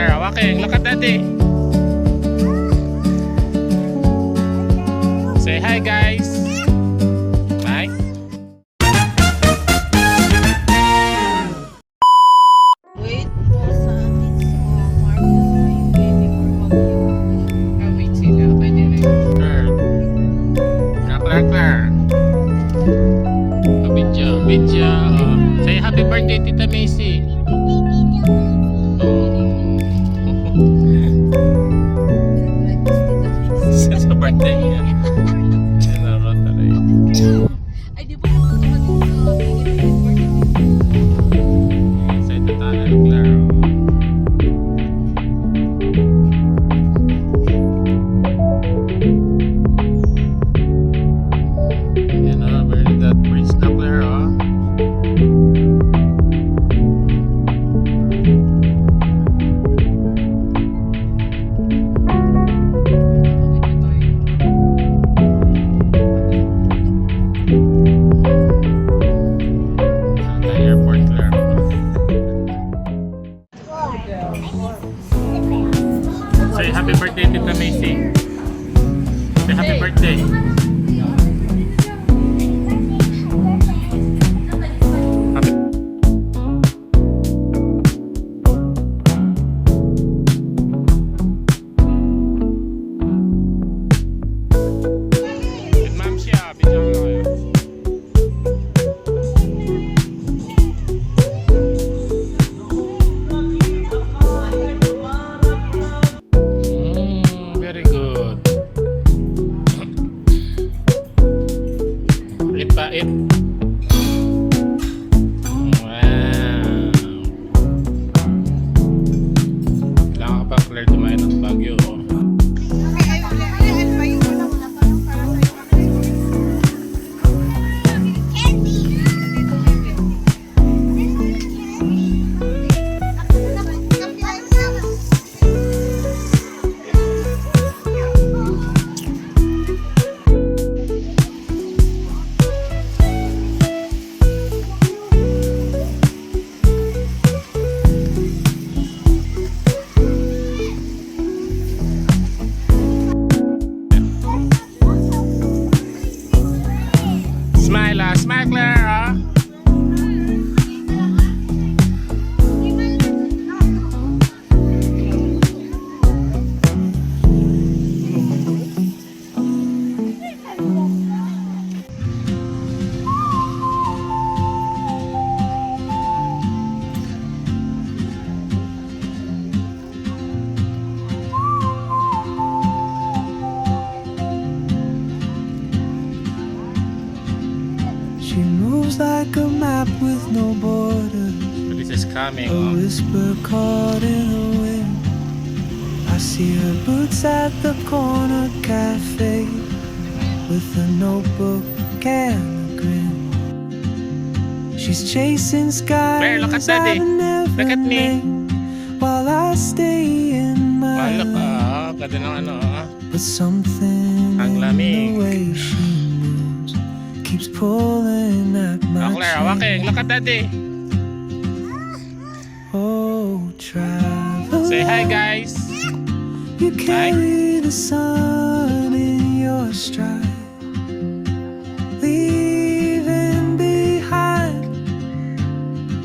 Claire, walking. Look at Daddy. Say hi, guys. Hi. Wait po sa amin sa Marcos ngayong baby or Baguio. Wait sila. Pwede rin. Claire. Video. Say happy birthday, Tita Macy. Sa birthday niya. Ay, di ba yung birthday? Sa ito tayo, Claire. Yan o, very that bridge na, Claire, o. Say happy birthday, Tita Macy. Say happy birthday. Happy. Ma'am siya, bigyan ko kayo. Very good. Pait. Wow. Kailangan ka pa, Claire, dumayo ng Baguio. Smile, Claire, ah. She moves like a map with no borders. So this is coming. A whisper caught in the wind. I see her boots at the corner cafe with a notebook and a grin. She's chasing skies Claire, look at Daddy. Look at me. while I stay in my Look, lane. ganda ng ano, ah. But something Ang in lamig. the way she moves keeps pulling at my Claire, chain. walking. Look at Daddy. Oh, travel. Say hi, guys. You carry the sun in your stride, leaving behind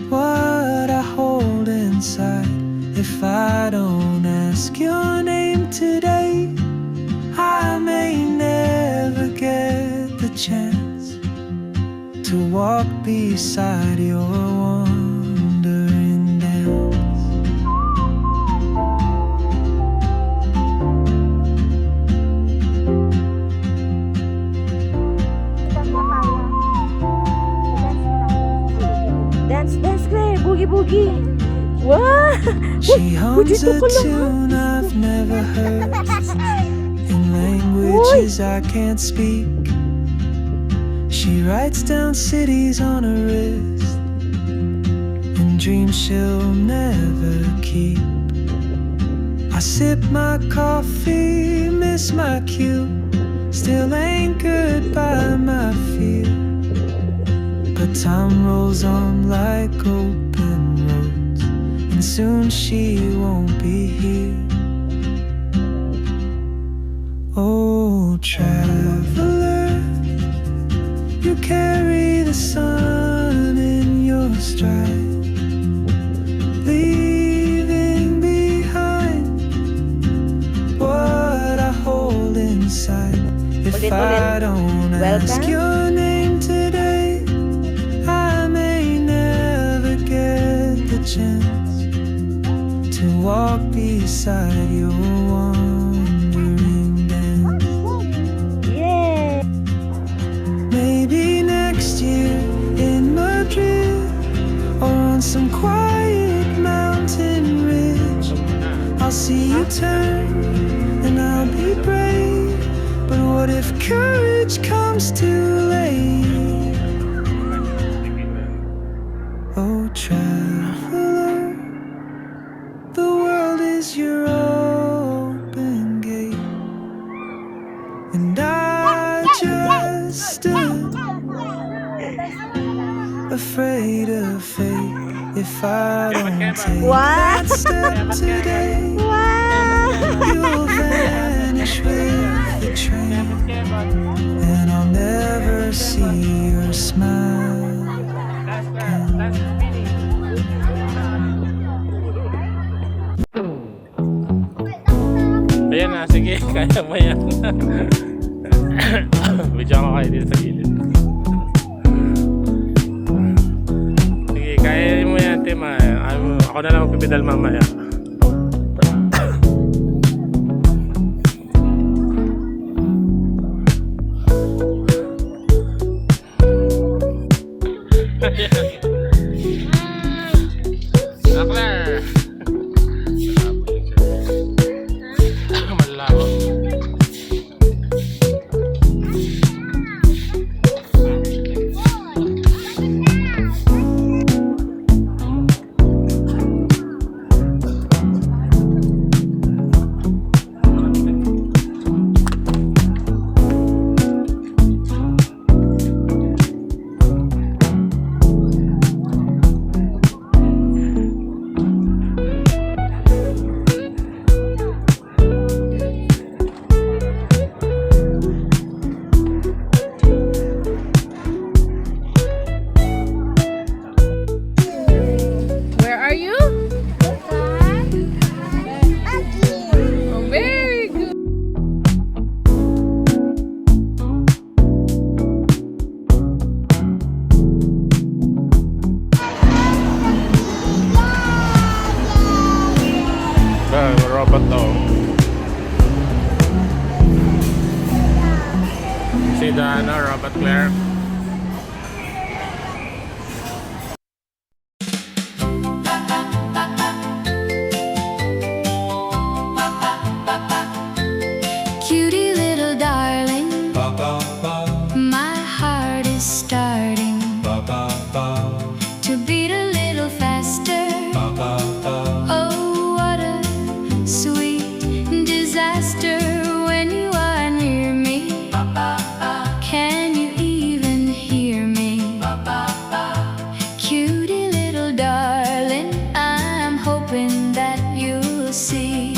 what I hold inside. If I don't ask your name today, I may never get the chance to walk beside your wandering dance. Dance, Claire. Boogie. Wow! She hums a tune I've never heard in languages I can't speak. She writes down cities on her wrist and dreams she'll never keep. I sip my coffee, miss my cue, still anchored by my fear. But time rolls on like open roads, and soon she won't be here. Oh, traveler, you carry the sun in your stride, leaving behind what I hold inside. If I don't ask your name today, I may never get the chance to walk beside your wandering dance. Yeah. Maybe next year in Madrid, or on some quiet mountain ridge, I'll see you turn and I'll be brave. But what if courage comes too late? Oh, traveler, the world is your open gate, and I just stood afraid of fate. If I don't take that step today, you'll vanish with the train, and I'll never see your smile again. Ayan na, sige, kaya mo yan. Bidyan ko kayo dito sa gilid. Sige, kaya mo yan, Timay. Ako na lang magpipedal mamaya. Aklar! Malabo. Where are you? Oh, very good. Robot to. See the robot Claire? Cutie little darling, my heart is starting to beat a little faster. Oh, what a sweet disaster when you are near me. Can you even hear me? Cutie little darling, I'm hoping that you'll see.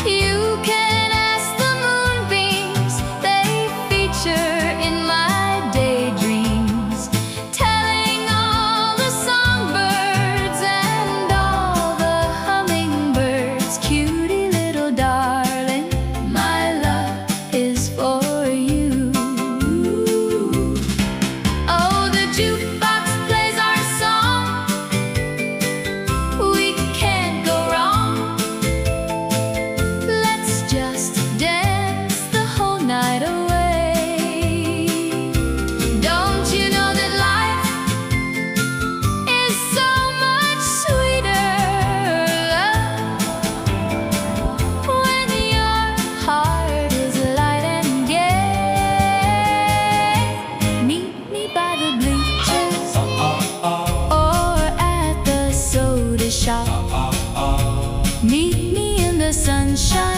You can ask the moonbeams, they feature in my daydreams, telling all the songbirds and all the hummingbirds. Cutie little darling, my love is for you. Oh, the jukebox plays our song, we can't go wrong. Let's just dance the whole night away. Don't you know that life is so much sweeter when your heart is light and gay? Meet me by the bleachers or at the soda shop. Meet me in the sunshine